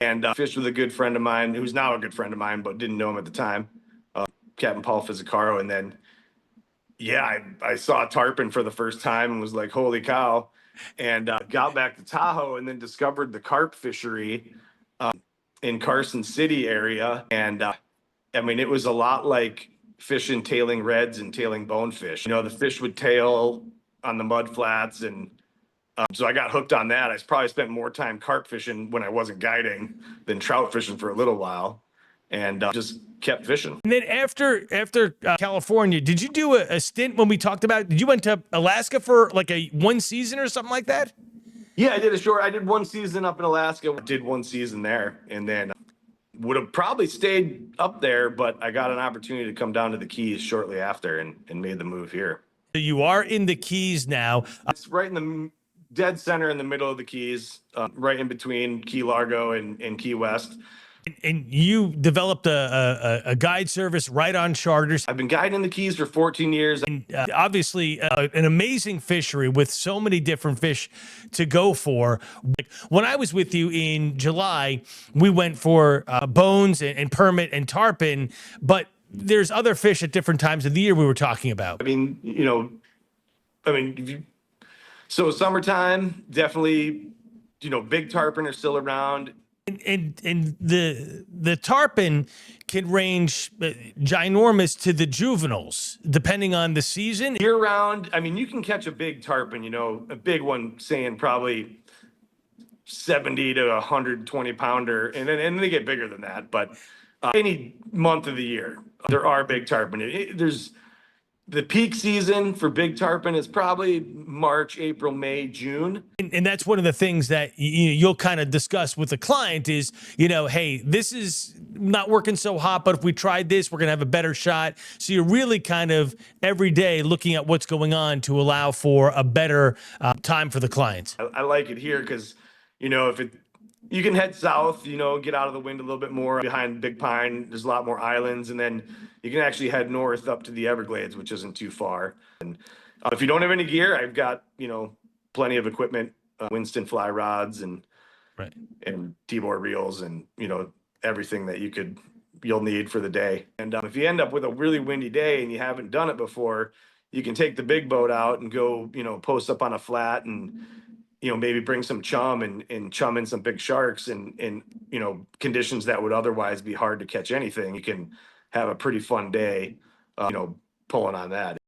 and fished with a good friend of mine who's now a good friend of mine, but didn't know him at the time, Captain Paul Fizzacaro. And then, yeah, I saw tarpon for the first time and was like, holy cow. And got back to Tahoe and then discovered the carp fishery in Carson City area. And I mean, it was a lot like fishing tailing reds and tailing bonefish. You know, the fish would tail on the mud flats. And so I got hooked on that. I probably spent more time carp fishing when I wasn't guiding than trout fishing for a little while, and just kept fishing. And then after California, did you do a stint when we talked about, did you went to Alaska for like a one season or something like that? Yeah, I did one season up in Alaska, did one season there, and then would have probably stayed up there, but I got an opportunity to come down to the Keys shortly after and made the move here. You are in the Keys now. It's right in the dead center in the middle of the Keys, right in between Key Largo and Key West. And you developed a guide service right on charters. I've been guiding the Keys for 14 years. And obviously, an amazing fishery with so many different fish to go for. When I was with you in July, we went for bones and permit and tarpon, but there's other fish at different times of the year we were talking about. I mean, so summertime, definitely, big tarpon are still around. And the tarpon can range ginormous to the juveniles, depending on the season. Year round, I mean, you can catch a big tarpon, a big one saying probably 70 to 120 pounder, and then they get bigger than that. But any month of the year, there are big tarpon. There's the peak season for big tarpon is probably March, April, May, June. And that's one of the things that you'll kind of discuss with the client is, hey, this is not working so hot, but if we tried this, we're going to have a better shot. So you're really kind of every day looking at what's going on to allow for a better time for the clients. I like it here because, you can head south, get out of the wind a little bit more behind Big Pine. There's a lot more islands. And then you can actually head north up to the Everglades, which isn't too far. And if you don't have any gear, I've got, plenty of equipment, Winston fly rods and T-bore reels and, everything that you'll need for the day. And if you end up with a really windy day and you haven't done it before, you can take the big boat out and go, post up on a flat and, maybe bring some chum and chum in some big sharks and conditions that would otherwise be hard to catch anything. You can have a pretty fun day, pulling on that.